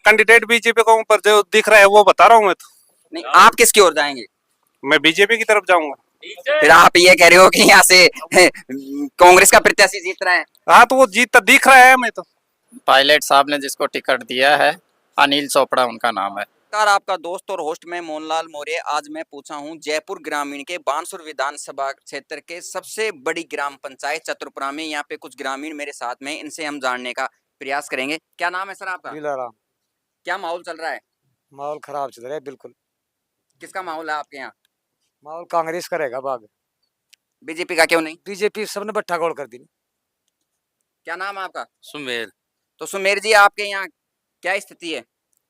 Candidate BJP को ऊपर जो दिख रहा है वो बता रहा हूँ मैं तो। नहीं, आप किसकी ओर जाएंगे? मैं बीजेपी की तरफ जाऊंगा। फिर आप ये कह रहे हो कि यहाँ से कांग्रेस का प्रत्याशी जीत रहा है। हाँ तो वो जीतता दिख रहा है मैं तो। पायलट साहब ने जिसको टिकट दिया है, अनिल चोपड़ा उनका नाम है। नमस्कार, आपका दोस्त और होस्ट मैं मोहनलाल मौर्य। आज मैं पूछा हूँ जयपुर ग्रामीण के बानसूर विधानसभा क्षेत्र के सबसे बड़ी ग्राम पंचायत चतुरपुरा में। यहाँ पे कुछ ग्रामीण मेरे साथ में, इनसे हम जानने का प्रयास करेंगे। क्या नाम है सर आपका? दिलाराम। क्या माहौल चल रहा है? माहौल खराब चल रहा है बिल्कुल। किसका माहौल है आपके यहाँ? माहौल कांग्रेस करेगा बाग। बीजेपी का क्यों नहीं? बीजेपी सबने बट्टा गोल कर दी। क्या नाम है आपका? सुमेर। तो सुमेर जी, आपके यहाँ क्या स्थिति है?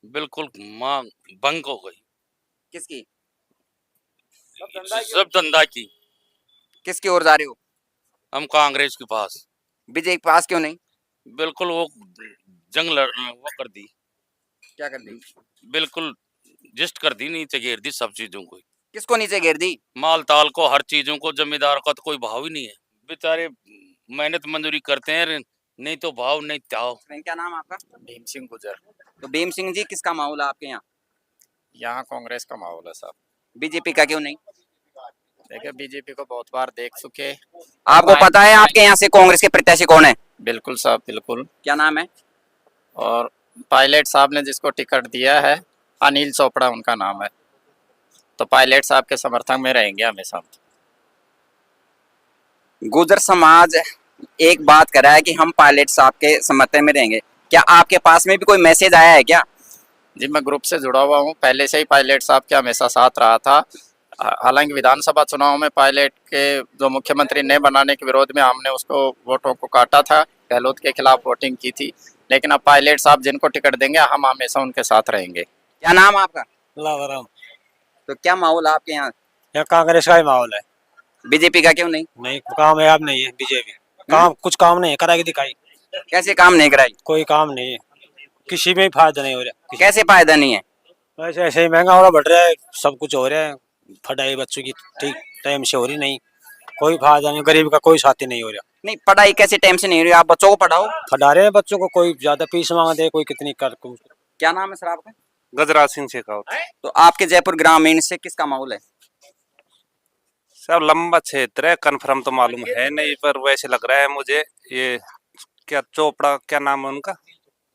बिल्कुल मांग भंग हो गई। किसकी? सब धंधा की। किसकी ओर जा रहे हो? हम कांग्रेस के पास। बीजेपी के पास क्यों नहीं? बिल्कुल वो वो कर दी। क्या कर दी? बिल्कुल जिस्ट कर दी, नीचे घेर दी सब चीजों को। किसको नीचे घेर दी? माल ताल को, हर चीजों को। जमींदार का तो कोई भाव ही नहीं है। बेचारे मेहनत मजदूरी करते हैं, नहीं तो भाव नहीं ताव। क्या नाम है आपका? भीम सिंह गुजर। तो भीम सिंह जी, किसका माहौल है आपके यहाँ? यहाँ कांग्रेस का माहौल है साहब। बीजेपी का क्यों नहीं? देखिए, बीजेपी को बहुत बार देख चुके। आपको पता है आपके यहाँ से कांग्रेस के प्रत्याशी कौन है? बिल्कुल साहब, बिल्कुल। क्या नाम है? और पायलट साहब ने जिसको टिकट दिया है, अनिल चोपड़ा उनका नाम है। तो पायलट साहब के समर्थन में रहेंगे हमेशा। गुजर समाज एक बात कर रहा है कि हम पायलट साहब के समर्थन में रहेंगे। क्या आपके पास में भी कोई मैसेज आया है क्या? जी, मैं ग्रुप से जुड़ा हुआ हूँ, पहले से ही पायलट साहब के हमेशा साथ रहा था। हालांकि विधानसभा चुनाव में पायलट के जो मुख्यमंत्री ने बनाने के विरोध में हमने उसको वोटों को काटा था, गहलोत के खिलाफ वोटिंग की थी। लेकिन अब पायलट साहब जिनको टिकट देंगे, हम हमेशा उनके साथ रहेंगे। क्या नाम है आपका? लावाराम। तो क्या माहौल आपके यहाँ? यहाँ कांग्रेस का ही माहौल है। बीजेपी का क्यों नहीं? नहीं, कामयाब नहीं है बीजेपी। कुछ काम नहीं है, कराएगी दिखाई। कैसे काम नहीं कराई? कोई काम नहीं है, किसी में ही फायदा नहीं हो रहा। कैसे फायदा नहीं है? वैसे ऐसे ही महंगा हो रहा, बढ़ रहा है, सब कुछ हो रहा है। पढ़ाई बच्चों की ठीक टाइम से हो रही नहीं, कोई फायदा नहीं। गरीब का कोई साथी नहीं हो रहा। नहीं, पढ़ाई कैसे टाइम से नहीं हो रही? आप बच्चों को पढ़ाओ। पढ़ा रहे हैं बच्चों को, कोई ज्यादा फीस मांग दे, कोई कितनी कर। क्या नाम है सर आपका? गजराज सिंह शेखावत। तो आपके जयपुर ग्रामीण से किसका माहौल है? सब लंबा क्षेत्र है, कन्फर्म तो मालूम है नहीं, पर वैसे लग रहा है मुझे ये क्या चोपड़ा, क्या नाम है उनका?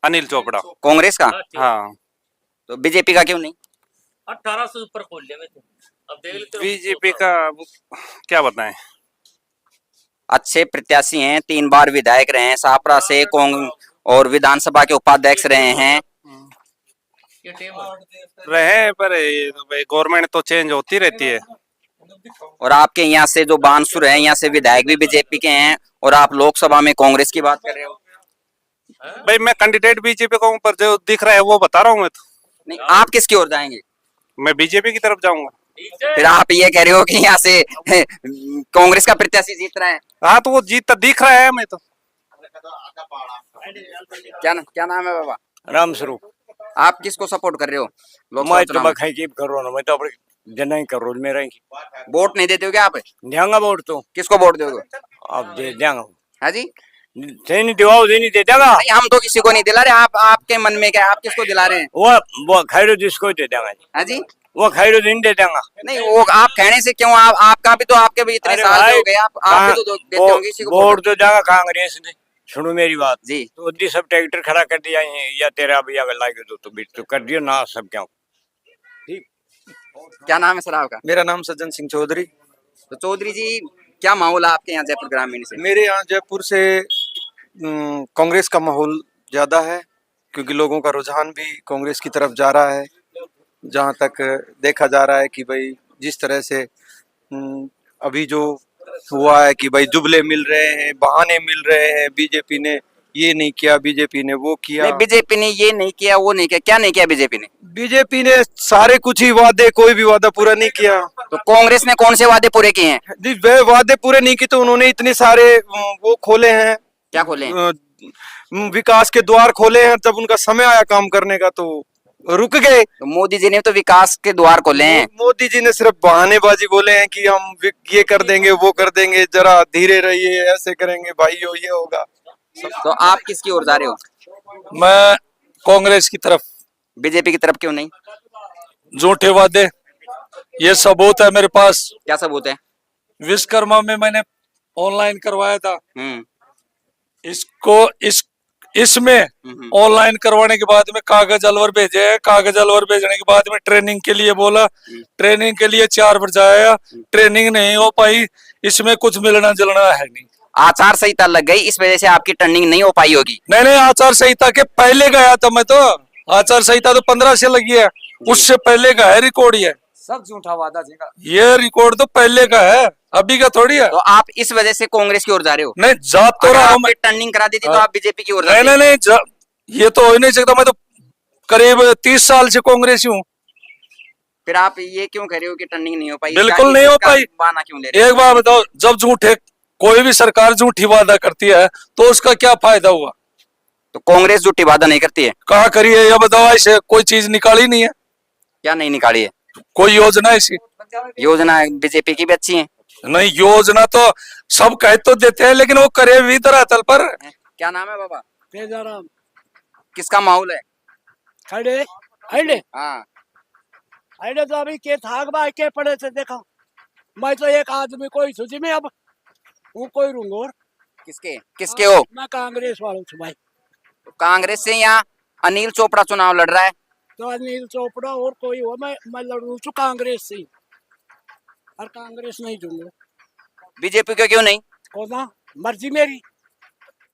अनिल चोपड़ा। कांग्रेस का? हाँ। तो बीजेपी का क्यों नहीं? 18 से ऊपर खोल लिया मैं तो। अब देख लेते हो। बीजेपी का क्या बताएं। अच्छे प्रत्याशी हैं, 3 बार विधायक रहे हैं सापरा से, और विधानसभा के उपाध्यक्ष रहे हैं। रहे पर गवर्नमेंट तो चेंज होती रहती है। और आपके यहाँ से जो बानसूर है, यहाँ से विधायक भी बीजेपी के हैं, और आप लोकसभा में कांग्रेस की बात कर रहे हो। भाई मैं कैंडिडेट बीजेपी को ऊपर जो दिख रहा है वो बता रहा हूँ मैं तो। नहीं, आप किसकी ओर जाएंगे? मैं बीजेपी की तरफ जाऊंगा। फिर आप ये कह रहे हो कि यहाँ से कांग्रेस का प्रत्याशी जीत रहा है। हाँ तो वो जीतता दिख रहा है मैं तो। क्या नाम है बाबा? राम स्वरूप। आप किसको सपोर्ट कर रहे हो? मैं तो बखाई की कर रहा हूँ, मैं तो अपने जना ही कर रहा हूँ। मेरा वोट नहीं देते हो क्या आप? देंगा वोट तो। किसको वोट दोगे? आप दे देंगा। हाँ जी? नहीं दिवाओ नहीं दे देगा। नहीं, हम तो किसी को नहीं दिला रहे। आपके मन में क्या है? आप किसको दिला रहे हैं? वो खैरो जिसको दे देंगा। हाँ जी? वो खैरो दिन दे देंगा। नहीं, वो आप कहने से क्यों? आपका भी तो, आपके भी इतने साल हो गए, आप भी तो देते होंगे किसी को वोट तो देगा कांग्रेस ने। सुनो मेरी बात जी। तो सब ट्रैक्टर खड़ा कर दिया या तेरा भैया लागे तो बीट तो कर दियो ना सब। क्या ठीक। क्या नाम है सर आपका? मेरा नाम सज्जन सिंह चौधरी। तो चौधरी जी, क्या माहौल है आपके यहाँ जयपुर ग्रामीण से? मेरे यहाँ जयपुर से कांग्रेस का माहौल ज्यादा है, क्योंकि लोगों का रुझान भी कांग्रेस की तरफ जा रहा है। जहाँ तक देखा जा रहा है कि भाई जिस तरह से अभी जो हुआ है कि भाई जुबले मिल रहे हैं, बहाने मिल रहे हैं, बीजेपी ने ये नहीं किया, बीजेपी ने वो किया। नहीं, बीजेपी ने ये नहीं किया, वो नहीं किया। क्या नहीं किया बीजेपी ने? बीजेपी ने सारे कुछ ही वादे, कोई भी वादा पूरा नहीं किया। तो कांग्रेस ने कौन से वादे पूरे किए हैं? जी, वे वादे पूरे नहीं किए तो उन्होंने इतने सारे वो खोले हैं। क्या खोले हैं? विकास के द्वार खोले हैं। जब उनका समय आया काम करने का तो रुक गए। तो मोदी जी ने तो विकास के द्वार खोले हैं। मोदी जी ने सिर्फ बहानेबाजी बोले हैं कि हम ये कर देंगे, वो कर देंगे, जरा धीरे रहिए, ऐसे करेंगे भाइयों, ये होगा। तो आप किसकी ओर जा रहे हो? मैं कांग्रेस की तरफ बीजेपी की तरफ क्यों नहीं? झूठे वादे, ये सबूत है मेरे पास। क्या सबूत है? विश्वकर्मा में मैंने ऑनलाइन करवाया था, हम्म इसमें ऑनलाइन करवाने के बाद में कागज अलवर भेजे हैं, कागज अलवर भेजने के बाद में ट्रेनिंग के लिए बोला, ट्रेनिंग के लिए 4 बार जाया, ट्रेनिंग नहीं हो पाई। इसमें कुछ मिलना जुलना है नहीं। आचार संहिता लग गई, इस वजह से आपकी टर्निंग नहीं हो पाई होगी। नहीं, आचार संहिता के पहले गया था मैं तो। आचार संहिता तो 15 से लगी है, उससे पहले का है रिकॉर्ड। ये सब झूठा वादा जी का। ये रिकॉर्ड तो पहले का है, अभी का थोड़ी है। तो आप इस वजह से कांग्रेस की ओर जा रहे हो? नहीं, जा तो अगर रहा हूं आपने टर्निंग करा दी थी तो आप बीजेपी की ओर नहीं जाते। नहीं, ये तो हो ही नहीं सकता। मैं तो करीब 30 साल से कांग्रेसी हूँ। फिर आप ये क्यों कह रहे हो कि टर्निंग नहीं हो पाई? बिल्कुल नहीं हो पाई। बहाना क्यों ले रहे हो? एक बात बताओ, जब झूठे कोई भी सरकार झूठी वादा करती है तो उसका क्या फायदा हुआ? तो कांग्रेस झूठी वादा नहीं करती है? कहा करिए या बताओ, ऐसे कोई चीज निकाली नहीं है, क्या नहीं निकाली है? कोई योजना ऐसी? योजना बीजेपी की भी अच्छी है। नहीं, योजना तो सब कह तो देते हैं, लेकिन वो करे भी धरातल पर। क्या नाम है बाबा? तेजाराम किसका माहौल है? खड़े अड़े हाँ, अड़े तो अभी के थाक बाई के पड़े से देखा। मैं तो एक आदमी कोई सूची में अब वो कोई रूंगोर। किसके किसके हो? मैं कांग्रेस वालों से भाई। कांग्रेस से या अनिल चोपड़ा चुनाव लड़ रहा है? तो अनिल चोपड़ा और कोई हो, मैं लड़ू चु कांग्रेस से ही। और कांग्रेस नहीं दूंगा। बीजेपी का क्यों नहीं? कौन? मर्जी मेरी।